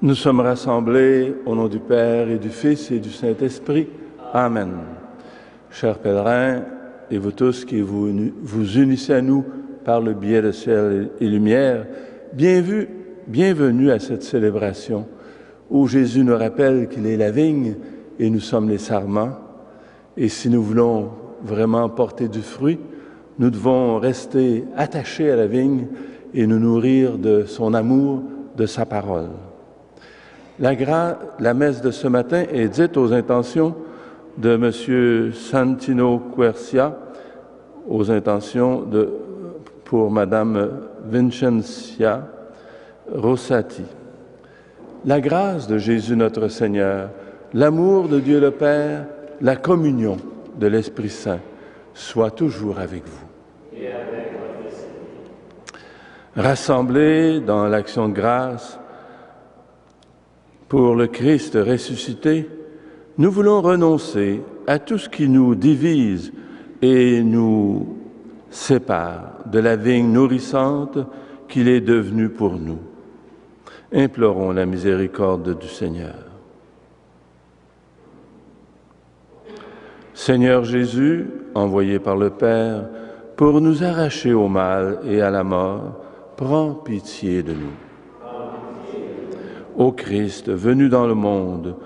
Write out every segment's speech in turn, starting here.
Nous sommes rassemblés au nom du Père et du Fils et du Saint-Esprit. Amen. Chers pèlerins, et vous tous qui vous unissez à nous par le biais de ciel et lumière, bienvenue à cette célébration où Jésus nous rappelle qu'il est la vigne et nous sommes les sarments. Et si nous voulons vraiment porter du fruit, nous devons rester attachés à la vigne et nous nourrir de son amour, de sa parole. La messe de ce matin est dite aux intentions de M. Santino Quercia, aux intentions pour Mme Vincentia Rossati. La grâce de Jésus notre Seigneur, l'amour de Dieu le Père, la communion de l'Esprit Saint soit toujours avec vous. Et avec votre esprit. Rassemblés dans l'action de grâce pour le Christ ressuscité, nous voulons renoncer à tout ce qui nous divise et nous sépare de la vigne nourrissante qu'il est devenu pour nous. Implorons la miséricorde du Seigneur. Seigneur Jésus, envoyé par le Père pour nous arracher au mal et à la mort, prends pitié de nous. Ô Christ, venu dans le monde,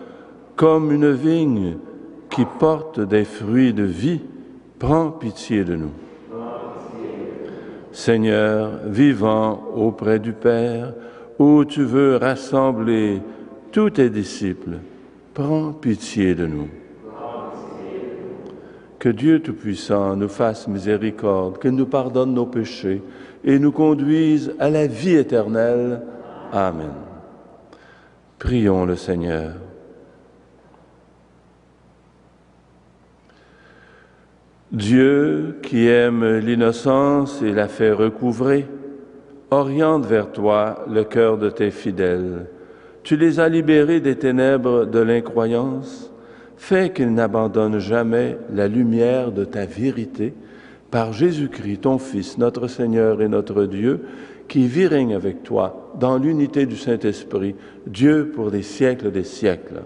comme une vigne qui porte des fruits de vie, prends pitié de nous. Seigneur, vivant auprès du Père, où tu veux rassembler tous tes disciples, prends pitié de nous. Que Dieu Tout-Puissant nous fasse miséricorde, qu'il nous pardonne nos péchés et nous conduise à la vie éternelle. Amen. Prions le Seigneur. Dieu, qui aime l'innocence et la fait recouvrer, oriente vers toi le cœur de tes fidèles. Tu les as libérés des ténèbres de l'incroyance. Fais qu'ils n'abandonnent jamais la lumière de ta vérité, par Jésus-Christ, ton Fils, notre Seigneur et notre Dieu, qui vit règne avec toi dans l'unité du Saint-Esprit, Dieu pour des siècles des siècles.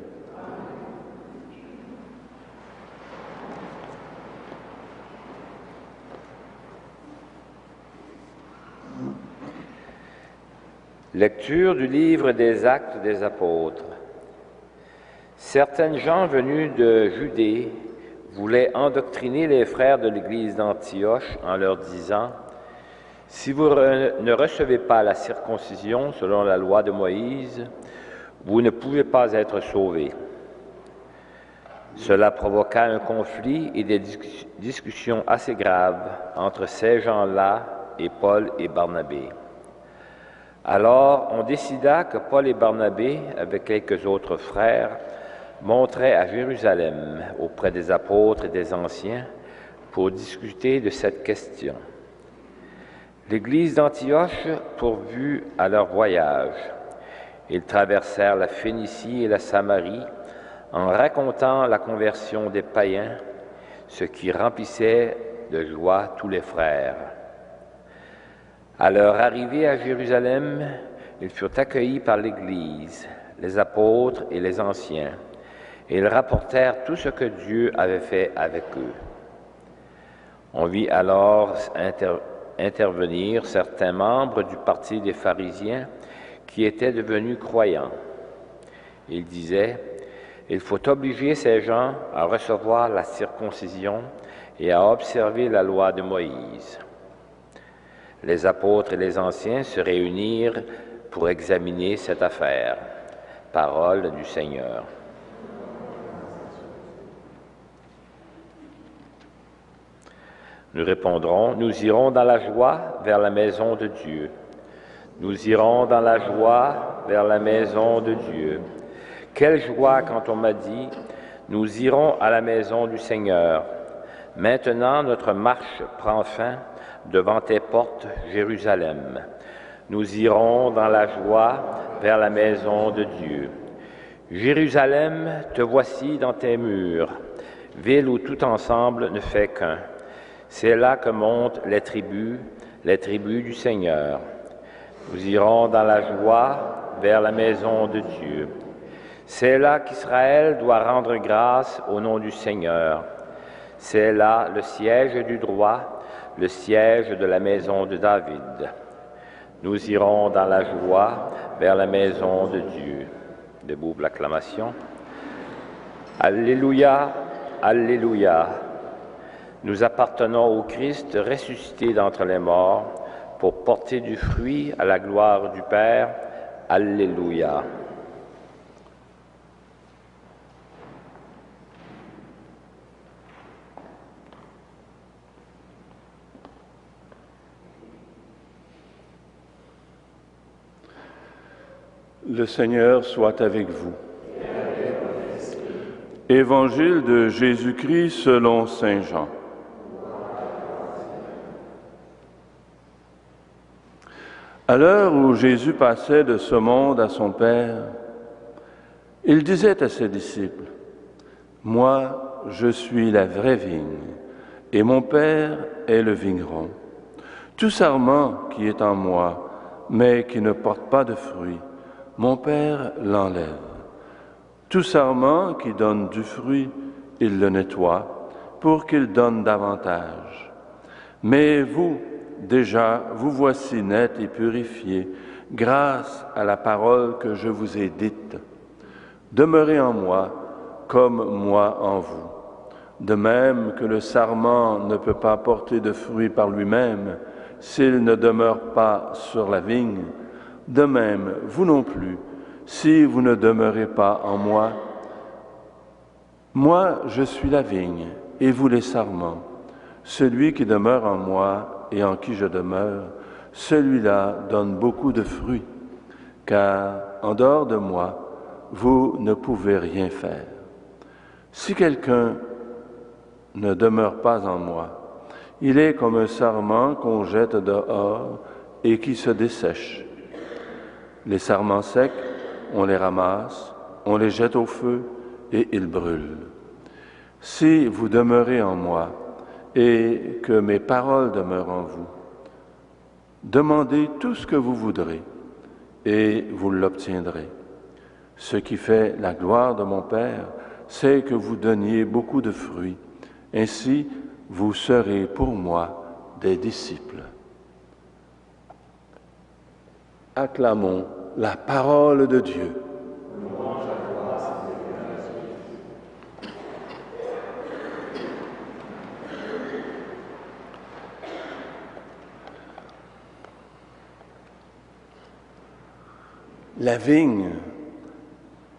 Lecture du livre des Actes des Apôtres. Certaines gens venus de Judée voulaient endoctriner les frères de l'Église d'Antioche en leur disant « Si vous ne recevez pas la circoncision selon la loi de Moïse, vous ne pouvez pas être sauvés. » Cela provoqua un conflit et des discussions assez graves entre ces gens-là et Paul et Barnabé. Alors, on décida que Paul et Barnabé, avec quelques autres frères, monteraient à Jérusalem auprès des apôtres et des anciens pour discuter de cette question. L'Église d'Antioche pourvut à leur voyage. Ils traversèrent la Phénicie et la Samarie en racontant la conversion des païens, ce qui remplissait de joie tous les frères. À leur arrivée à Jérusalem, ils furent accueillis par l'Église, les apôtres et les anciens, et ils rapportèrent tout ce que Dieu avait fait avec eux. On vit alors intervenir certains membres du parti des pharisiens qui étaient devenus croyants. Ils disaient « Il faut obliger ces gens à recevoir la circoncision et à observer la loi de Moïse. » Les apôtres et les anciens se réunirent pour examiner cette affaire. Parole du Seigneur. Nous répondrons, nous irons dans la joie vers la maison de Dieu. Nous irons dans la joie vers la maison de Dieu. Quelle joie quand on m'a dit, nous irons à la maison du Seigneur. Maintenant, notre marche prend fin devant tes portes, Jérusalem. Nous irons dans la joie vers la maison de Dieu. Jérusalem, te voici dans tes murs, ville où tout ensemble ne fait qu'un. C'est là que montent les tribus du Seigneur. Nous irons dans la joie vers la maison de Dieu. C'est là qu'Israël doit rendre grâce au nom du Seigneur. C'est là le siège du droit, le siège de la maison de David. Nous irons dans la joie vers la maison de Dieu. Debout pour l'acclamation. Alléluia, Alléluia. Nous appartenons au Christ ressuscité d'entre les morts pour porter du fruit à la gloire du Père. Alléluia. Le Seigneur soit avec vous. Évangile de Jésus-Christ selon saint Jean. À l'heure où Jésus passait de ce monde à son Père, il disait à ses disciples, « Moi, je suis la vraie vigne, et mon Père est le vigneron. Tout sarment qui est en moi, mais qui ne porte pas de fruit, mon Père l'enlève. Tout sarment qui donne du fruit, il le nettoie, pour qu'il donne davantage. Mais vous, déjà, vous voici nets et purifiés, grâce à la parole que je vous ai dite. Demeurez en moi, comme moi en vous. De même que le sarment ne peut pas porter de fruit par lui-même, s'il ne demeure pas sur la vigne, de même, vous non plus, si vous ne demeurez pas en moi. Moi, je suis la vigne, et vous les sarments. Celui qui demeure en moi et en qui je demeure, celui-là donne beaucoup de fruits, car en dehors de moi, vous ne pouvez rien faire. Si quelqu'un ne demeure pas en moi, il est comme un sarment qu'on jette dehors et qui se dessèche. Les sarments secs, on les ramasse, on les jette au feu et ils brûlent. Si vous demeurez en moi et que mes paroles demeurent en vous, demandez tout ce que vous voudrez et vous l'obtiendrez. Ce qui fait la gloire de mon Père, c'est que vous donniez beaucoup de fruits. Ainsi, vous serez pour moi des disciples. Acclamons la parole de Dieu. La vigne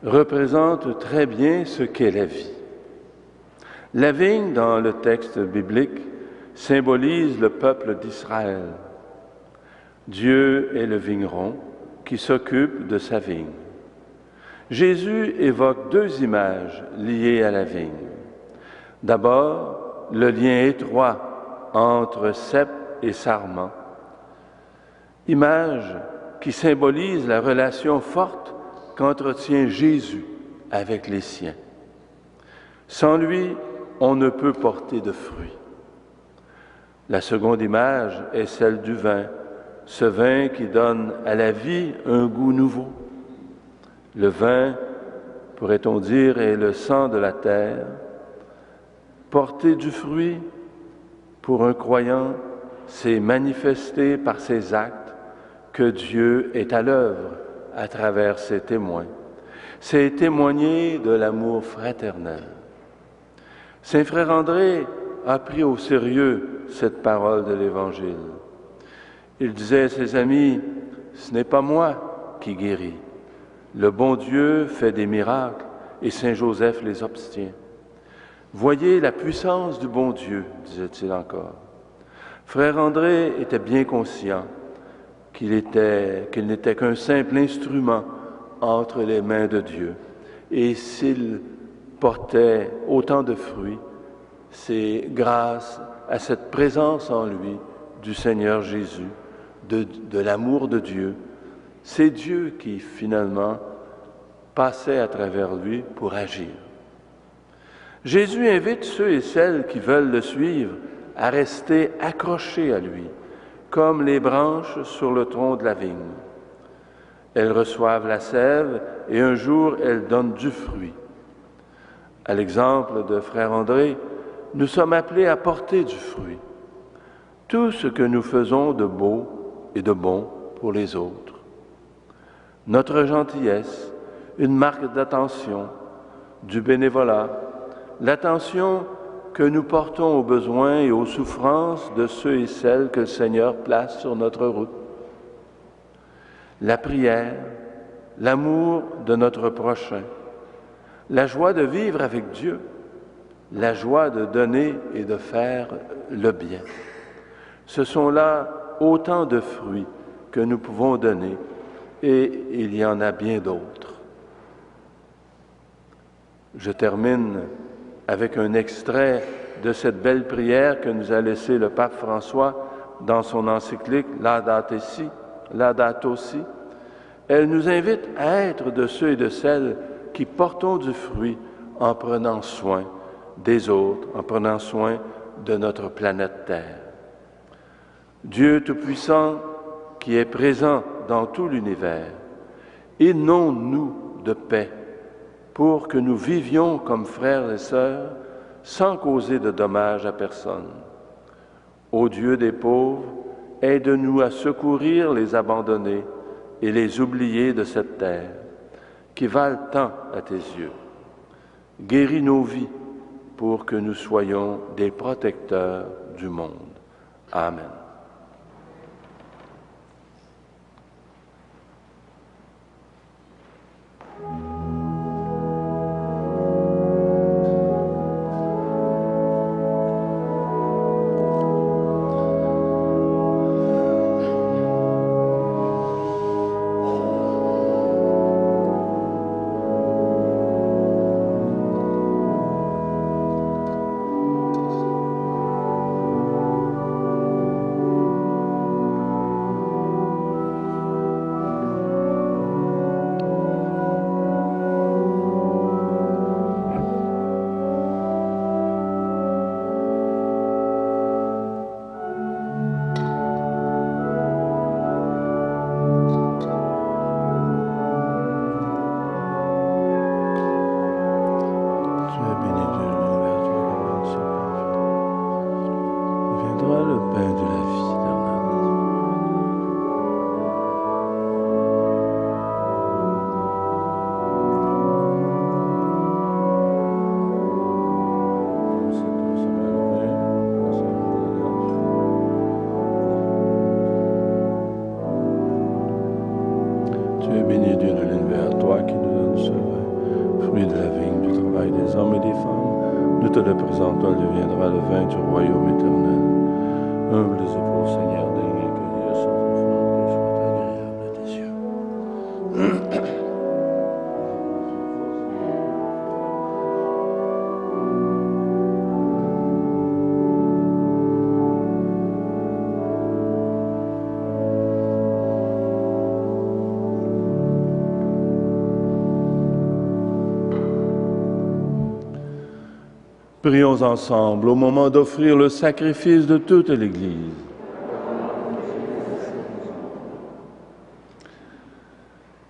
représente très bien ce qu'est la vie. La vigne, dans le texte biblique, symbolise le peuple d'Israël. Dieu est le vigneron qui s'occupe de sa vigne. Jésus évoque deux images liées à la vigne. D'abord, le lien étroit entre cep et sarment, image qui symbolise la relation forte qu'entretient Jésus avec les siens. Sans lui, on ne peut porter de fruits. La seconde image est celle du vin, ce vin qui donne à la vie un goût nouveau. Le vin, pourrait-on dire, est le sang de la terre. Porter du fruit, pour un croyant, c'est manifester par ses actes que Dieu est à l'œuvre à travers ses témoins. C'est témoigner de l'amour fraternel. Saint Frère André a pris au sérieux cette parole de l'Évangile. Il disait à ses amis, « Ce n'est pas moi qui guéris. Le bon Dieu fait des miracles et Saint Joseph les obtient. Voyez la puissance du bon Dieu, disait-il encore. » Frère André était bien conscient qu'il n'était qu'un simple instrument entre les mains de Dieu. Et s'il portait autant de fruits, c'est grâce à cette présence en lui du Seigneur Jésus, de l'amour de Dieu. C'est Dieu qui, finalement, passait à travers lui pour agir. Jésus invite ceux et celles qui veulent le suivre à rester accrochés à lui, comme les branches sur le tronc de la vigne. Elles reçoivent la sève et un jour elles donnent du fruit. À l'exemple de Frère André, nous sommes appelés à porter du fruit. Tout ce que nous faisons de beau et de bon pour les autres. Notre gentillesse, une marque d'attention, du bénévolat, l'attention que nous portons aux besoins et aux souffrances de ceux et celles que le Seigneur place sur notre route. La prière, l'amour de notre prochain, la joie de vivre avec Dieu, la joie de donner et de faire le bien. Ce sont là autant de fruits que nous pouvons donner, et il y en a bien d'autres. Je termine avec un extrait de cette belle prière que nous a laissée le pape François dans son encyclique Laudato Si. Elle nous invite à être de ceux et de celles qui portons du fruit en prenant soin des autres, en prenant soin de notre planète Terre. Dieu Tout-Puissant, qui est présent dans tout l'univers, inonde-nous de paix pour que nous vivions comme frères et sœurs sans causer de dommages à personne. Ô Dieu des pauvres, aide-nous à secourir les abandonnés et les oubliés de cette terre, qui valent tant à tes yeux. Guéris nos vies pour que nous soyons des protecteurs du monde. Amen. Prions ensemble au moment d'offrir le sacrifice de toute l'Église.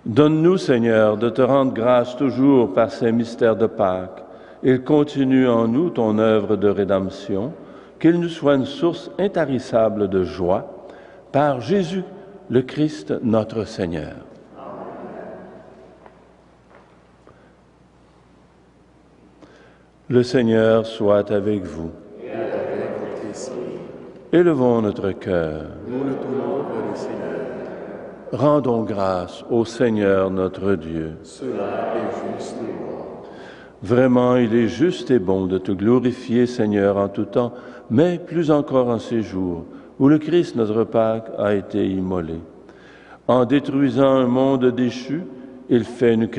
Donne-nous, Seigneur, de te rendre grâce toujours par ces mystères de Pâques. Et continue en nous ton œuvre de rédemption, qu'il nous soit une source intarissable de joie, par Jésus le Christ, notre Seigneur. Le Seigneur soit avec vous. Et avec votre esprit. Élevons notre cœur. Nous le tournons vers le Seigneur. Rendons grâce au Seigneur notre Dieu. Cela est juste et bon. Vraiment, il est juste et bon de te glorifier, Seigneur, en tout temps, mais plus encore en ces jours où le Christ, notre Pâque, a été immolé. En détruisant un monde déchu, il fait une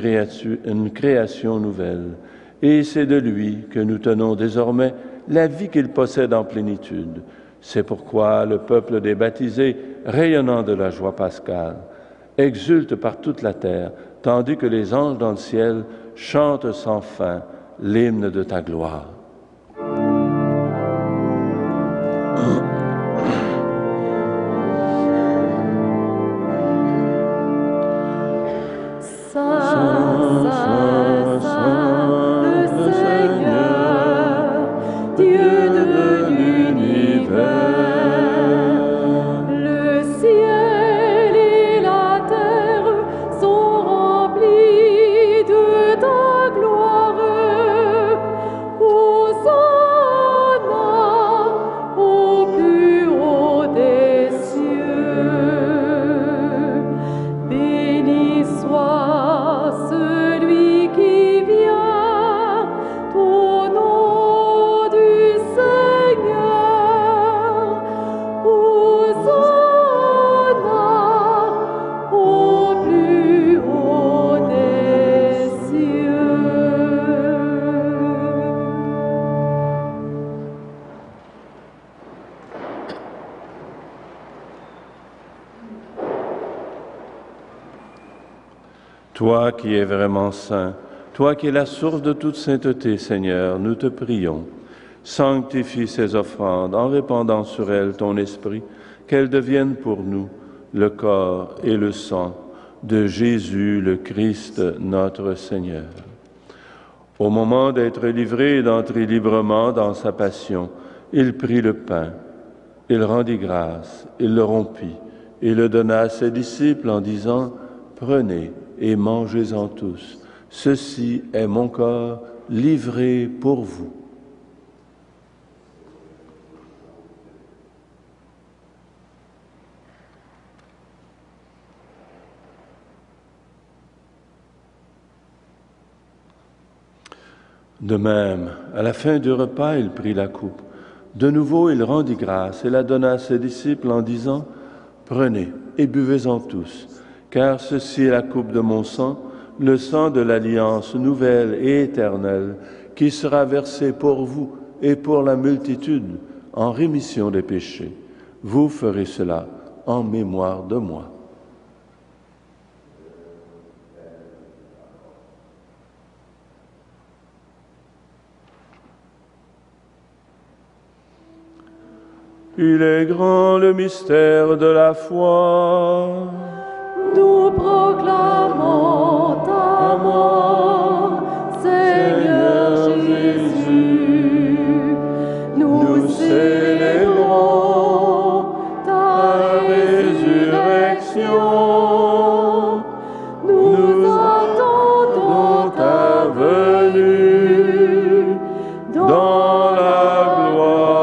création nouvelle. Et c'est de lui que nous tenons désormais la vie qu'il possède en plénitude. C'est pourquoi le peuple des baptisés, rayonnant de la joie pascale, exulte par toute la terre, tandis que les anges dans le ciel chantent sans fin l'hymne de ta gloire. Toi qui es vraiment saint, toi qui es la source de toute sainteté, Seigneur, nous te prions. Sanctifie ces offrandes en répandant sur elles ton esprit, qu'elles deviennent pour nous le corps et le sang de Jésus le Christ, notre Seigneur. Au moment d'être livré et d'entrer librement dans sa passion, il prit le pain, il rendit grâce, il le rompit et le donna à ses disciples en disant « Prenez et mangez-en tous, ceci est mon corps livré pour vous. » De même, à la fin du repas, il prit la coupe. De nouveau, il rendit grâce et la donna à ses disciples en disant « Prenez et buvez-en tous, car ceci est la coupe de mon sang, le sang de l'alliance nouvelle et éternelle, qui sera versé pour vous et pour la multitude en rémission des péchés. Vous ferez cela en mémoire de moi. » Il est grand le mystère de la foi. Nous proclamons ta mort, Seigneur Jésus. Nous célébrons ta résurrection. Nous attendons ta venue dans la gloire.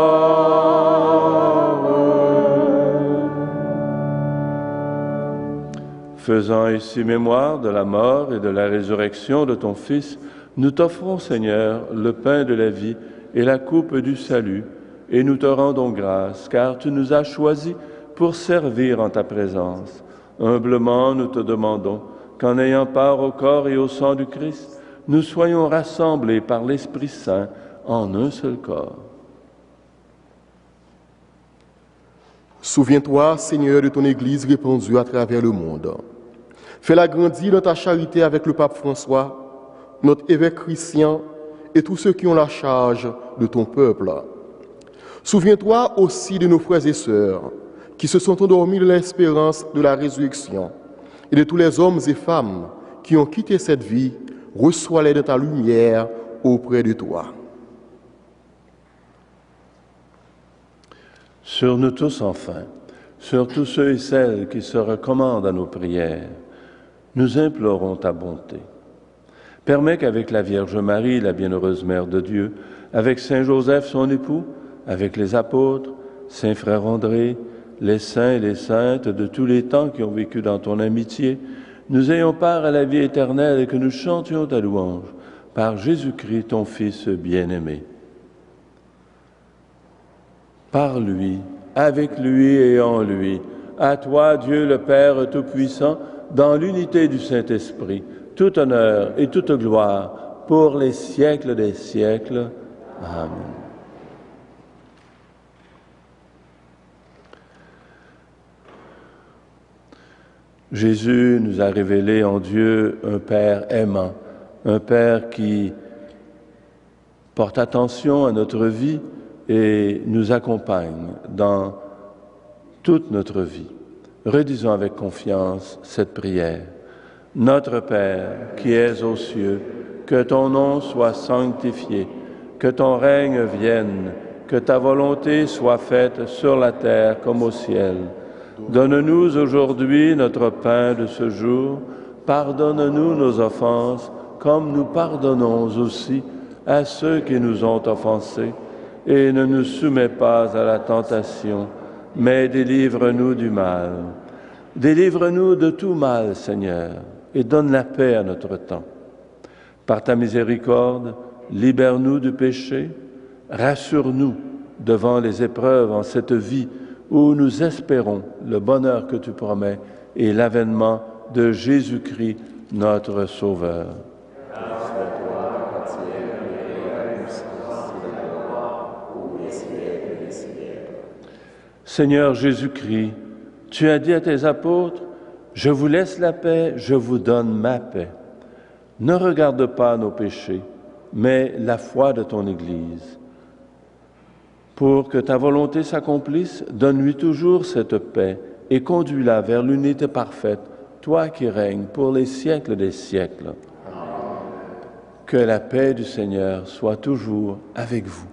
Faisant ici mémoire de la mort et de la résurrection de ton Fils, nous t'offrons, Seigneur, le pain de la vie et la coupe du salut, et nous te rendons grâce, car tu nous as choisis pour servir en ta présence. Humblement, nous te demandons qu'en ayant part au corps et au sang du Christ, nous soyons rassemblés par l'Esprit Saint en un seul corps. Souviens-toi, Seigneur, de ton Église répandue à travers le monde. Fais-la grandir dans ta charité avec le pape François, notre évêque Christian et tous ceux qui ont la charge de ton peuple. Souviens-toi aussi de nos frères et sœurs qui se sont endormis de l'espérance de la résurrection et de tous les hommes et femmes qui ont quitté cette vie. Reçois-les de ta lumière auprès de toi. Sur nous tous, enfin, sur tous ceux et celles qui se recommandent à nos prières, nous implorons ta bonté. Permets qu'avec la Vierge Marie, la bienheureuse Mère de Dieu, avec Saint Joseph, son époux, avec les apôtres, Saint Frère André, les saints et les saintes de tous les temps qui ont vécu dans ton amitié, nous ayons part à la vie éternelle et que nous chantions ta louange par Jésus-Christ, ton Fils bien-aimé. Par lui, avec lui et en lui, à toi, Dieu le Père Tout-Puissant, dans l'unité du Saint-Esprit, tout honneur et toute gloire pour les siècles des siècles. Amen. Jésus nous a révélé en Dieu un Père aimant, un Père qui porte attention à notre vie et nous accompagne dans toute notre vie. Redisons avec confiance cette prière. Notre Père, qui es aux cieux, que ton nom soit sanctifié, que ton règne vienne, que ta volonté soit faite sur la terre comme au ciel. Donne-nous aujourd'hui notre pain de ce jour. Pardonne-nous nos offenses, comme nous pardonnons aussi à ceux qui nous ont offensés. Et ne nous soumets pas à la tentation, mais délivre-nous du mal. Délivre-nous de tout mal, Seigneur, et donne la paix à notre temps. Par ta miséricorde, libère-nous du péché, rassure-nous devant les épreuves en cette vie où nous espérons le bonheur que tu promets et l'avènement de Jésus-Christ, notre Sauveur. Seigneur Jésus-Christ, tu as dit à tes apôtres, Je vous laisse la paix, je vous donne ma paix. Ne regarde pas nos péchés, mais la foi de ton Église. Pour que ta volonté s'accomplisse, donne-lui toujours cette paix et conduis-la vers l'unité parfaite, toi qui règnes pour les siècles des siècles. Que la paix du Seigneur soit toujours avec vous.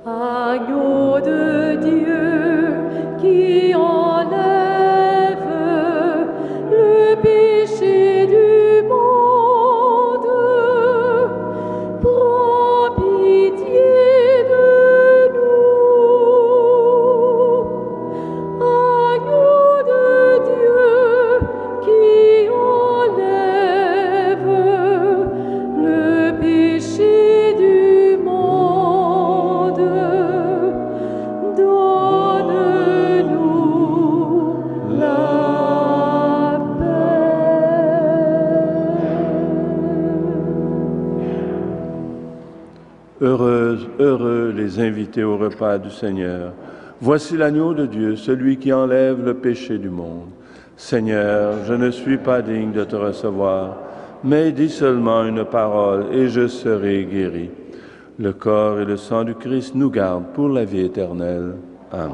Agneau de Dieu qui enlève le péché du monde, prends pitié de nous. Agneau de Dieu qui enlève le péché du monde, donne-nous la paix. Heureuses, heureux les invités au repas du Seigneur. Voici l'agneau de Dieu, celui qui enlève le péché du monde. Seigneur, je ne suis pas digne de te recevoir, mais dis seulement une parole et je serai guéri. Le corps et le sang du Christ nous gardent pour la vie éternelle. Amen.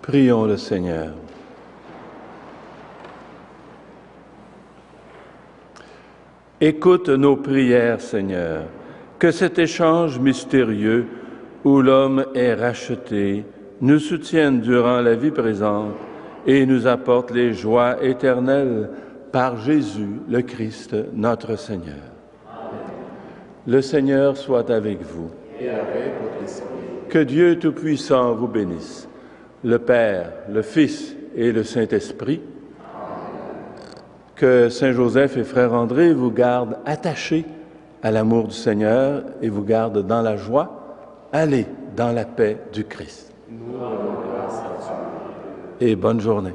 Prions le Seigneur. Écoute nos prières, Seigneur, Que cet échange mystérieux où l'homme est racheté nous soutienne durant la vie présente et nous apporte les joies éternelles par Jésus, le Christ, notre Seigneur. Le Seigneur soit avec vous. Et avec votre esprit. Que Dieu Tout-Puissant vous bénisse, le Père, le Fils et le Saint-Esprit. Que Saint Joseph et Frère André vous gardent attachés à l'amour du Seigneur et vous gardent dans la joie. Allez dans la paix du Christ. Nous rendons grâce à Dieu. Et bonne journée.